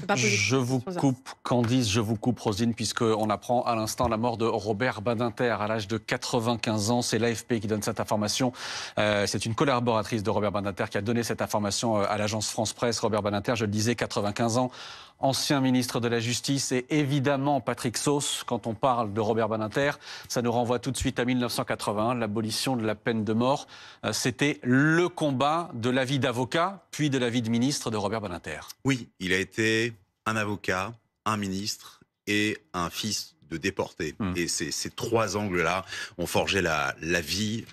peut pas poser Je vous sur ça. coupe, Candice, je vous coupe, Rosine, puisqu'on apprend à l'instant la mort de Robert Badinter à l'âge de 95 ans. C'est l'AFP qui donne cette information. C'est une collaboratrice de Robert Badinter qui a donné cette information à l'agence France Presse. Robert Badinter, je le disais, 95 ans, ancien ministre de la Justice. Et évidemment, Patrick Sauce, quand on parle de Robert Badinter, ça nous renvoie tout de suite à 1981, l'abolition de la peine de mort. C'était le combat de la vie d'avocat, puis de la vie de ministre de Robert Badinter. Oui, il a été un avocat, un ministre et un fils de déporté. Et ces trois angles-là ont forgé la vie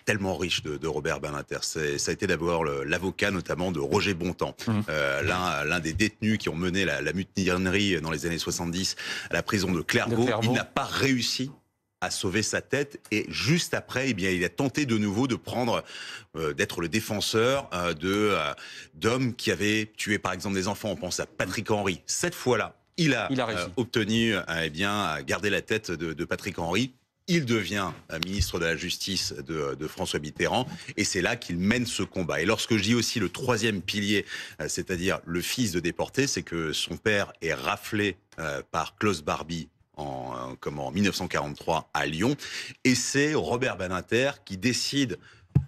tellement riche de Robert Badinter. Ça a été d'abord l'avocat notamment de Roger Bontemps, l'un des détenus qui ont mené la mutinerie dans les années 70 à la prison de Clairvaux. Il n'a pas réussi à sauver sa tête, et juste après, eh bien, il a tenté de nouveau de prendre, d'être le défenseur d'hommes qui avaient tué par exemple des enfants. On pense à Patrick Henry. Cette fois-là, il a obtenu eh bien, garder la tête de Patrick Henry. Il devient ministre de la Justice de François Mitterrand, et c'est là qu'il mène ce combat. Et lorsque je dis aussi le troisième pilier, c'est-à-dire le fils de déporté, c'est que son père est raflé par Klaus Barbie en 1943 à Lyon. Et c'est Robert Badinter qui décide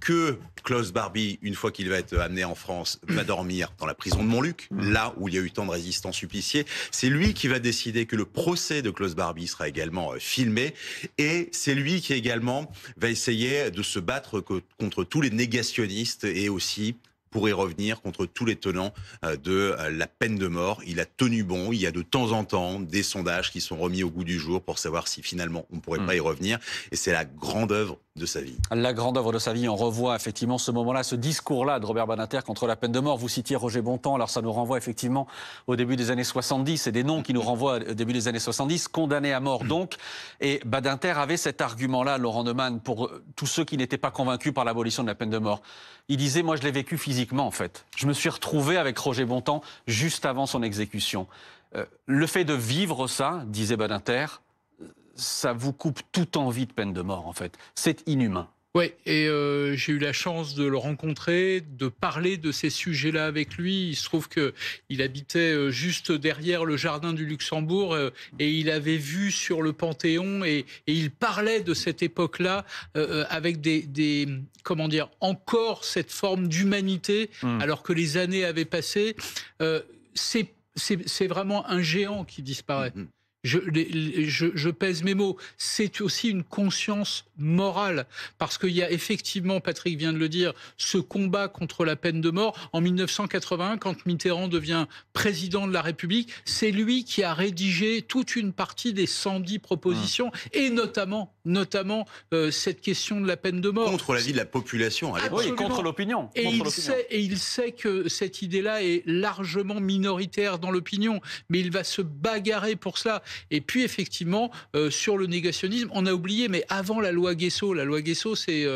que Klaus Barbie, une fois qu'il va être amené en France, va dormir dans la prison de Montluc, là où il y a eu tant de résistants suppliciés. C'est lui qui va décider que le procès de Klaus Barbie sera également filmé. Et c'est lui qui également va essayer de se battre contre tous les négationnistes et aussi pour y revenir contre tous les tenants de la peine de mort. Il a tenu bon. Il y a de temps en temps des sondages qui sont remis au goût du jour pour savoir si finalement on ne pourrait pas y revenir. Et c'est la grande œuvre de sa vie. La grande œuvre de sa vie, on revoit effectivement ce moment-là, ce discours-là de Robert Badinter contre la peine de mort. Vous citiez Roger Bontemps, alors ça nous renvoie effectivement au début des années 70, c'est des noms qui nous renvoient au début des années 70, condamnés à mort donc. Et Badinter avait cet argument-là, Laurent Neumann, pour tous ceux qui n'étaient pas convaincus par l'abolition de la peine de mort. Il disait, moi je l'ai vécu physiquement en fait. Je me suis retrouvé avec Roger Bontemps juste avant son exécution. Le fait de vivre ça, disait Badinter, ça vous coupe toute envie de peine de mort, en fait. C'est inhumain. Oui, et j'ai eu la chance de le rencontrer, de parler de ces sujets-là avec lui. Il se trouve qu'il habitait juste derrière le jardin du Luxembourg et il avait vu sur le Panthéon et il parlait de cette époque-là avec comment dire, encore cette forme d'humanité alors que les années avaient passé. C'est vraiment un géant qui disparaît. Je pèse mes mots. C'est aussi une conscience morale, parce qu'il y a effectivement, Patrick vient de le dire, ce combat contre la peine de mort. En 1981, quand Mitterrand devient président de la République, c'est lui qui a rédigé toute une partie des 110 propositions, et notamment cette question de la peine de mort. Contre l'avis de la population à l'époque. Oui, contre l'opinion. Et il sait que cette idée-là est largement minoritaire dans l'opinion, mais il va se bagarrer pour cela. Et puis effectivement, sur le négationnisme, on a oublié, mais avant la loi Guesso c'est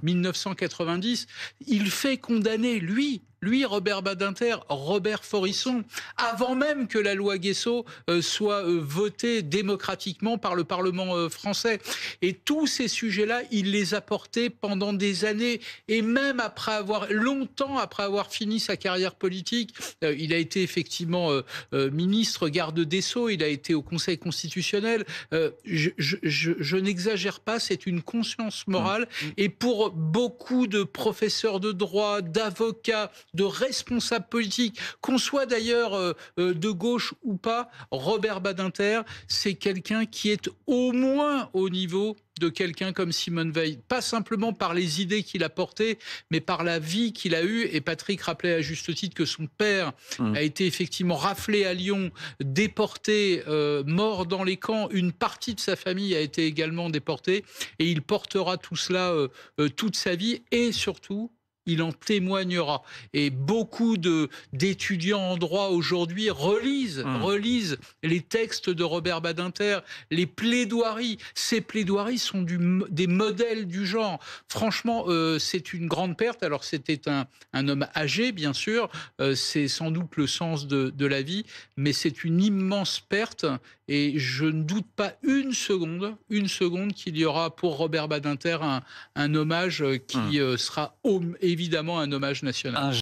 1990, il fait condamner, lui Robert Badinter, Robert Forisson, avant même que la loi Guesso soit votée démocratiquement par le Parlement français. Et tous ces sujets-là, il les a portés pendant des années, et même longtemps après avoir fini sa carrière politique. Il a été effectivement ministre, garde des Sceaux, il a été au Conseil constitutionnel. Je n'exagère pas, c'est une conscience morale. Et pour beaucoup de professeurs de droit, d'avocats, de responsables politiques, qu'on soit d'ailleurs de gauche ou pas, Robert Badinter, c'est quelqu'un qui est au moins au niveau de quelqu'un comme Simone Veil. Pas simplement par les idées qu'il a portées, mais par la vie qu'il a eue. Et Patrick rappelait à juste titre que son père a été effectivement raflé à Lyon, déporté, mort dans les camps. Une partie de sa famille a été également déportée. Et il portera tout cela toute sa vie. Et surtout, il en témoignera. Et beaucoup d'étudiants en droit aujourd'hui relisent les textes de Robert Badinter, les plaidoiries. Ces plaidoiries sont des modèles du genre. Franchement, c'est une grande perte. Alors, c'était un homme âgé, bien sûr. C'est sans doute le sens de la vie. Mais c'est une immense perte. Et je ne doute pas une seconde qu'il y aura pour Robert Badinter un hommage qui sera évidemment un hommage national.